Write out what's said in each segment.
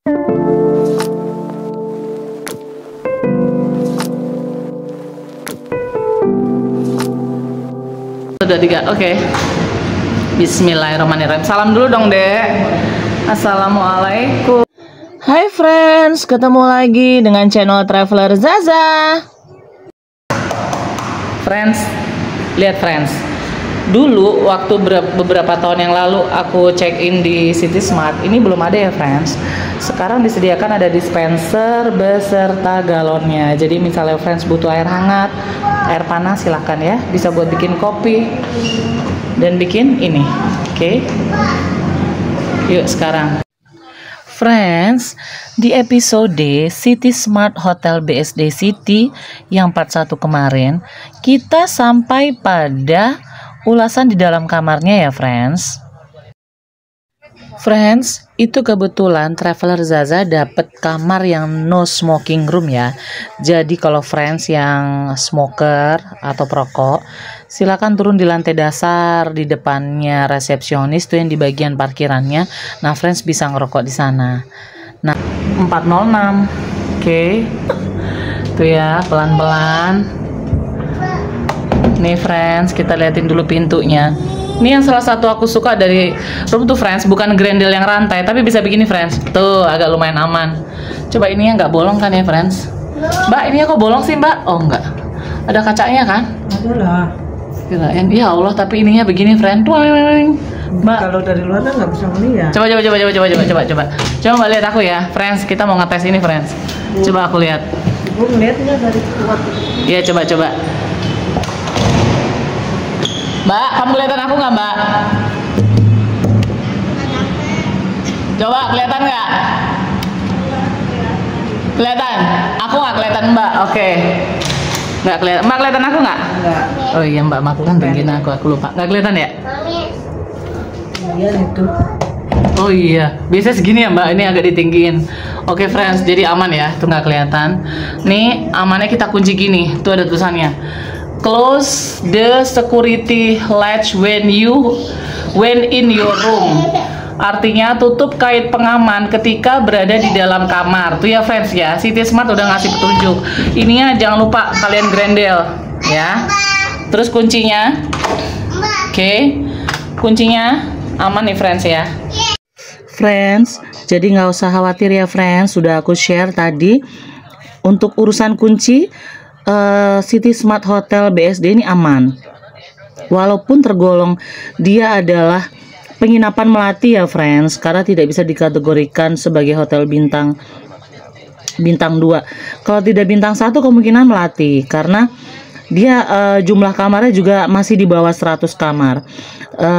Sudah 3, oke. Bismillahirrahmanirrahim. Salam dulu dong, Dek. Assalamualaikum. Hai friends, ketemu lagi dengan channel Traveler Zaza. Friends, lihat friends. Dulu waktu beberapa tahun yang lalu aku check in di City Smart, ini belum ada ya friends. Sekarang disediakan ada dispenser beserta galonnya. Jadi misalnya friends butuh air hangat, air panas, silahkan ya. Bisa buat bikin kopi dan bikin ini. Oke. Yuk sekarang. Friends, di episode City Smart Hotel BSD City yang part 1 kemarin, kita sampai pada ulasan di dalam kamarnya ya friends. Friends, itu kebetulan Traveler Zaza dapat kamar yang no smoking room ya. Jadi kalau friends yang smoker atau perokok, silakan turun di lantai dasar di depannya resepsionis tuh yang di bagian parkirannya. Nah, friends bisa ngerokok di sana. Nah, 406. Oke. Tuh ya, pelan-pelan. Nih friends, kita liatin dulu pintunya. Ini yang salah satu aku suka dari room tuh friends, bukan grendel yang rantai, tapi bisa begini friends. Tuh, agak lumayan aman. Coba ini yang nggak bolong kan ya friends? Mbak, ini kok bolong sih mbak? Oh enggak. Ada kacanya kan? Ada lah. Kirain, ya Allah, tapi ininya begini friend. Mbak, kalau dari luar kan nggak bisa melihat. Coba mbak lihat aku ya, friends. Kita mau ngetes ini friends. Coba aku lihat. Ibu melihatnya dari luar. Iya, coba. Mbak, kamu kelihatan aku nggak mbak? Coba kelihatan nggak? Kelihatan? Aku nggak kelihatan mbak. Oke. Nggak kelihatan. Mbak kelihatan aku nggak? Enggak. Oh iya mbak, aku kan tinggiin aku lupa. Nggak kelihatan ya? Iya itu. Oh iya, biasanya segini ya mbak. Ini agak ditinggiin. Oke friends, jadi aman ya. Tuh nggak kelihatan. Nih amannya kita kunci gini. Tuh ada tulisannya. Close the security latch when in your room. Artinya tutup kait pengaman ketika berada di dalam kamar. Tuh ya friends ya. City Smart udah ngasih petunjuk. Ininya jangan lupa kalian grendel ya. Terus kuncinya. Oke. Kuncinya aman nih friends ya. Friends, jadi nggak usah khawatir ya friends. Sudah aku share tadi untuk urusan kunci. City Smart Hotel BSD ini aman. Walaupun tergolong dia adalah penginapan melati ya friends, karena tidak bisa dikategorikan sebagai hotel bintang 2. Kalau tidak bintang 1 kemungkinan melati, karena dia jumlah kamarnya juga masih di bawah 100 kamar.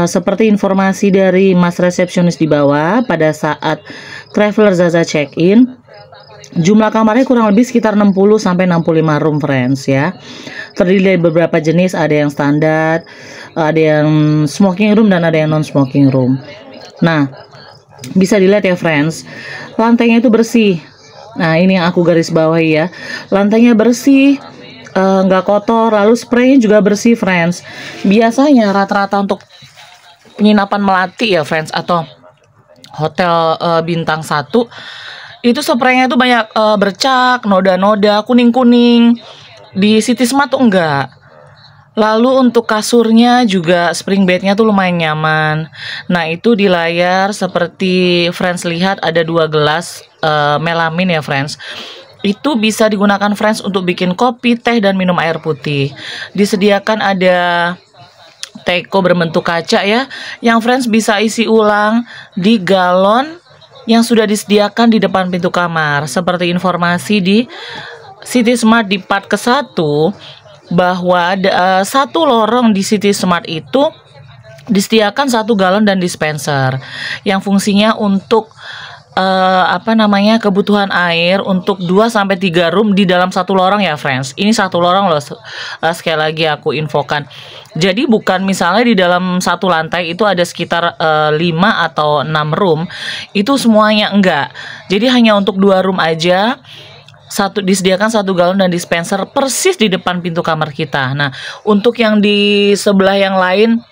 Seperti informasi dari Mas resepsionis di bawah pada saat Traveler Zaza check-in, jumlah kamarnya kurang lebih sekitar 60 sampai 65 room friends ya. Terdiri dari beberapa jenis, ada yang standar, ada yang smoking room dan ada yang non smoking room. Nah, bisa dilihat ya friends, lantainya itu bersih. Nah, ini yang aku garis bawahi ya. Lantainya bersih, nggak kotor, lalu spraynya juga bersih friends. Biasanya rata-rata untuk penginapan melati ya friends atau hotel bintang 1 itu spraynya itu banyak bercak, noda-noda, kuning-kuning. Di City Smart tuh enggak. Lalu untuk kasurnya juga spring bednya tuh lumayan nyaman. Nah itu di layar seperti friends lihat ada 2 gelas melamin ya friends. Itu bisa digunakan friends untuk bikin kopi, teh, dan minum air putih. Disediakan ada teko berbentuk kaca ya, yang friends bisa isi ulang di galon yang sudah disediakan di depan pintu kamar. Seperti informasi di City Smart di part ke-1 bahwa satu lorong di City Smart itu disediakan 1 galon dan dispenser yang fungsinya untuk kebutuhan air untuk 2-3 room di dalam 1 lorong ya friends. Ini 1 lorong loh, sekali lagi aku infokan. Jadi bukan misalnya di dalam 1 lantai itu ada sekitar 5 atau 6 room, itu semuanya enggak. Jadi hanya untuk 2 room aja. Disediakan 1 galon dan dispenser persis di depan pintu kamar kita. Nah, untuk yang di sebelah yang lain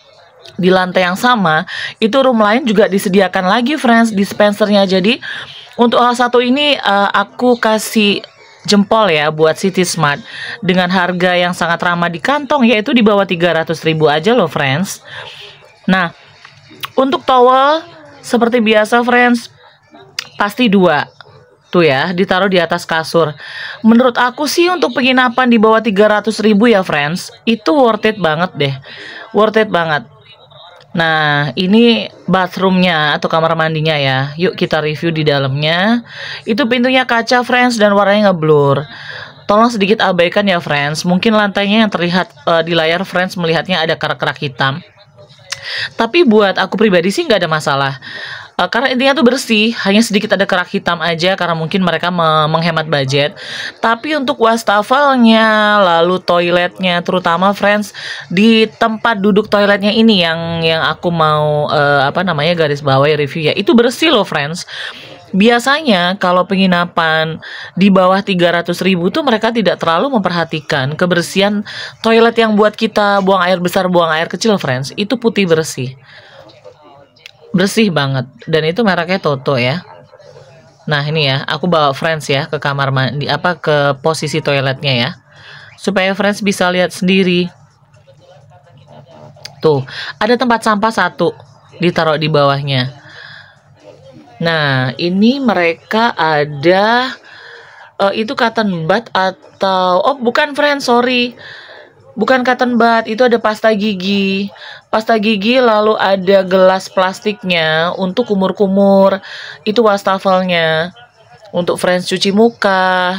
di lantai yang sama, itu room lain juga disediakan lagi friends dispensernya. Jadi Untuk hal satu ini aku kasih jempol ya buat City Smart dengan harga yang sangat ramah di kantong, yaitu di bawah 300.000 aja loh friends. Nah, untuk towel seperti biasa friends, pasti 2 tuh ya, ditaruh di atas kasur. Menurut aku sih untuk penginapan di bawah 300.000 ya friends, itu worth it banget deh, worth it banget. Nah, ini bathroomnya atau kamar mandinya ya. Yuk kita review di dalamnya. Itu pintunya kaca friends dan warnanya ngeblur. Tolong sedikit abaikan ya friends. Mungkin lantainya yang terlihat di layar friends melihatnya ada kerak-kerak hitam. Tapi buat aku pribadi sih nggak ada masalah. Karena intinya tuh bersih, hanya sedikit ada kerak hitam aja karena mungkin mereka menghemat budget. Tapi untuk wastafelnya, lalu toiletnya, terutama friends di tempat duduk toiletnya ini yang aku mau garis bawahi review ya, itu bersih loh friends. Biasanya kalau penginapan di bawah 300.000 tuh mereka tidak terlalu memperhatikan kebersihan toilet yang buat kita buang air besar, buang air kecil friends. Itu putih bersih. Bersih banget, dan itu mereknya Toto ya. Nah ini ya, aku bawa friends ya ke kamar mandi, ke posisi toiletnya ya, supaya friends bisa lihat sendiri. Tuh, ada tempat sampah 1 ditaruh di bawahnya. Nah ini mereka ada itu cotton bud atau bukan friends, sorry. Bukan cotton bud, itu ada pasta gigi. Pasta gigi, lalu ada gelas plastiknya untuk kumur-kumur. Itu wastafelnya. Untuk friends cuci muka,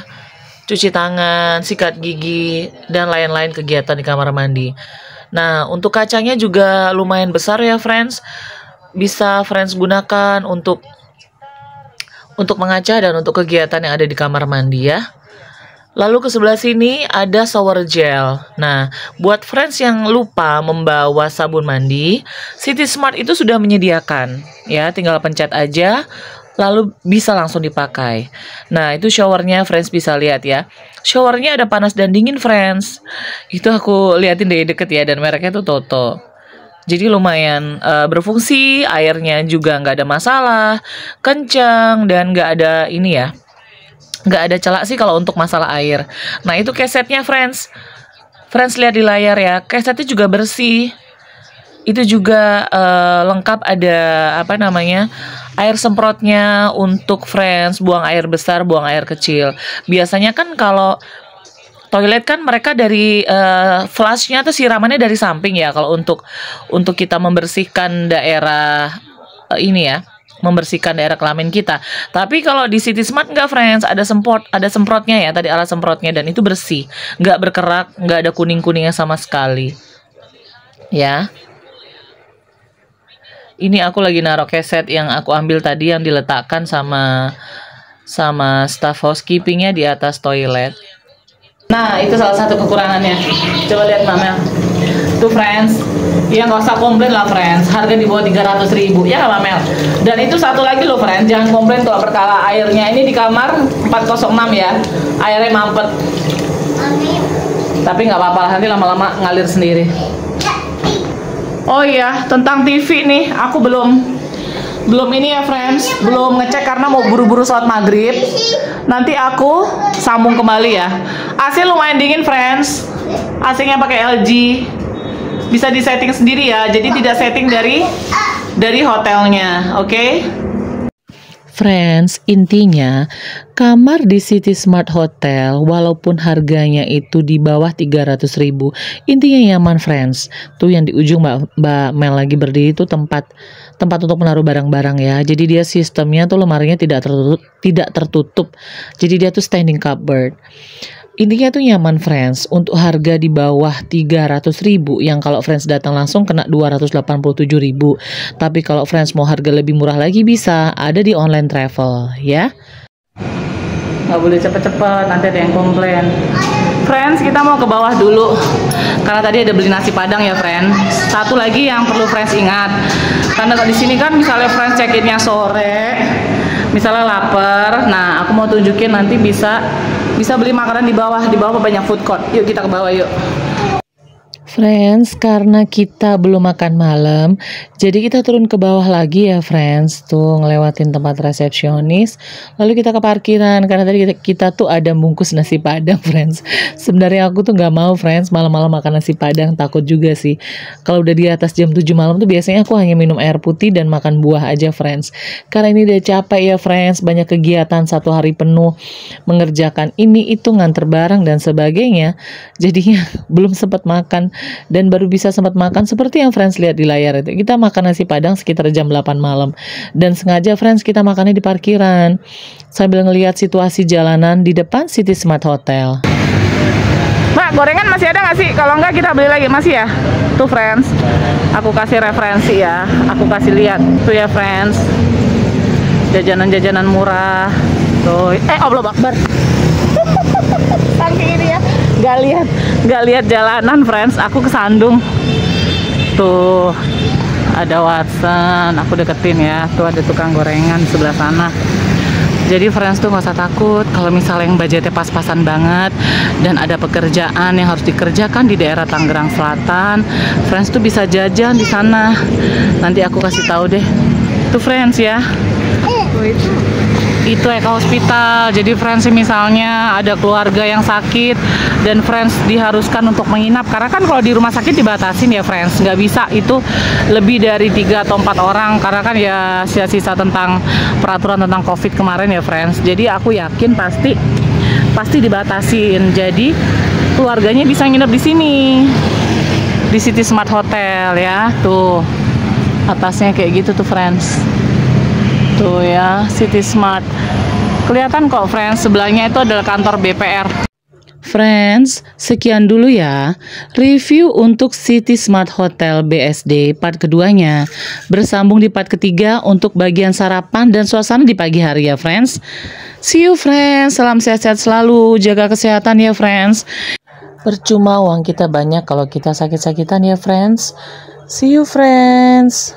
cuci tangan, sikat gigi, dan lain-lain kegiatan di kamar mandi. Nah, untuk kacanya juga lumayan besar ya friends. Bisa friends gunakan untuk mengaca dan untuk kegiatan yang ada di kamar mandi ya. Lalu ke sebelah sini ada shower gel. Nah, buat friends yang lupa membawa sabun mandi, City Smart itu sudah menyediakan. Ya, tinggal pencet aja, lalu bisa langsung dipakai. Nah, itu showernya friends bisa lihat ya. Showernya ada panas dan dingin friends. Itu aku liatin dari deket ya, dan mereknya tuh Toto. Jadi lumayan berfungsi, airnya juga nggak ada masalah, kencang, dan nggak ada ini ya. Nggak ada celak sih kalau untuk masalah air. Nah itu kesetnya friends. Friends lihat di layar ya. Kesetnya juga bersih. Itu juga lengkap ada air semprotnya untuk friends buang air besar, buang air kecil. Biasanya kan kalau toilet kan mereka dari flushnya atau siramannya dari samping ya. Kalau untuk kita membersihkan daerah ini ya, membersihkan daerah kelamin kita. Tapi kalau di City Smart enggak friends, ada semprotnya ya, tadi alat semprotnya, dan itu bersih, nggak berkerak, nggak ada kuning-kuningnya sama sekali ya. Ini aku lagi naruh keset yang aku ambil tadi yang diletakkan sama staff housekeepingnya di atas toilet. Nah itu salah satu kekurangannya. Coba lihat Mbak Mel. Tuh friends, ya nggak usah komplain lah friends, harga di bawah 300.000 ya nggak Mbak Mel. Dan itu satu lagi loh friends, jangan komplain kalau perkara airnya ini di kamar 406 ya, airnya mampet. Tapi nggak apa-apa, nanti lama-lama ngalir sendiri. Oh iya, tentang TV nih, aku belum ini ya friends, belum ngecek karena mau buru-buru sholat maghrib. Nanti aku sambung kembali ya. AC lumayan dingin friends, AC-nya pakai LG. Bisa disetting sendiri ya, jadi tidak setting dari hotelnya, oke? Friends, intinya kamar di City Smart Hotel walaupun harganya itu di bawah 300.000, intinya nyaman friends. Tuh yang di ujung Mbak Mel lagi berdiri itu tempat untuk menaruh barang-barang ya. Jadi dia sistemnya tuh lemarinya tidak tertutup. Jadi dia tuh standing cupboard. Intinya tuh nyaman friends. Untuk harga di bawah 300.000 yang kalau friends datang langsung kena 287.000. Tapi kalau friends mau harga lebih murah lagi bisa, ada di online travel ya. Nggak boleh cepet-cepet, nanti ada yang komplain. Friends, kita mau ke bawah dulu karena tadi ada beli nasi padang ya friends. Satu lagi yang perlu friends ingat, karena di sini kan misalnya friends check-innya sore, misalnya lapar, nah aku mau tunjukin nanti bisa beli makanan di bawah banyak food court. Yuk kita ke bawah yuk. Friends, karena kita belum makan malam, jadi kita turun ke bawah lagi ya friends. Tuh ngelewatin tempat resepsionis, lalu kita ke parkiran. Karena tadi kita tuh ada bungkus nasi padang friends. Sebenarnya aku tuh gak mau friends malam-malam makan nasi padang, takut juga sih. Kalau udah di atas jam 7 malam tuh biasanya aku hanya minum air putih dan makan buah aja friends. Karena ini udah capek ya friends, banyak kegiatan 1 hari penuh, mengerjakan ini itu, nganter barang dan sebagainya. Jadinya belum sempat makan. Dan baru bisa sempat makan seperti yang friends lihat di layar itu. Kita makan nasi padang sekitar jam 8 malam. Dan sengaja friends kita makannya di parkiran sambil ngelihat situasi jalanan di depan City Smart Hotel. Mbak, gorengan masih ada nggak sih? Kalau nggak kita beli lagi, masih ya? Tuh friends, aku kasih referensi ya. Aku kasih lihat. Tuh ya friends, jajanan-jajanan murah. Tuh, Allah Akbar. Saking ini ya, gak lihat jalanan friends, aku kesandung. Tuh ada Watson, aku deketin ya. Tuh ada tukang gorengan di sebelah sana. Jadi friends tuh gak usah takut kalau misalnya yang budgetnya pas-pasan banget dan ada pekerjaan yang harus dikerjakan di daerah Tangerang Selatan, friends tuh bisa jajan di sana. Nanti aku kasih tahu deh. Tuh friends ya. Itu Eka Hospital. Jadi friends misalnya ada keluarga yang sakit dan friends diharuskan untuk menginap, karena kan kalau di rumah sakit dibatasin ya friends, nggak bisa itu lebih dari 3 atau 4 orang karena kan ya sisa-sisa tentang peraturan tentang COVID kemarin ya friends. Jadi aku yakin pasti dibatasin. Jadi keluarganya bisa nginep di sini di City Smart Hotel ya. Tuh atasnya kayak gitu tuh friends. Tuh ya, City Smart. Kelihatan kok friends, sebelahnya itu adalah kantor BPR. Friends, sekian dulu ya review untuk City Smart Hotel BSD part keduanya. Bersambung di part ketiga untuk bagian sarapan dan suasana di pagi hari ya friends. See you friends, salam sehat-sehat selalu, jaga kesehatan ya friends. Percuma uang kita banyak kalau kita sakit-sakitan ya friends. See you friends.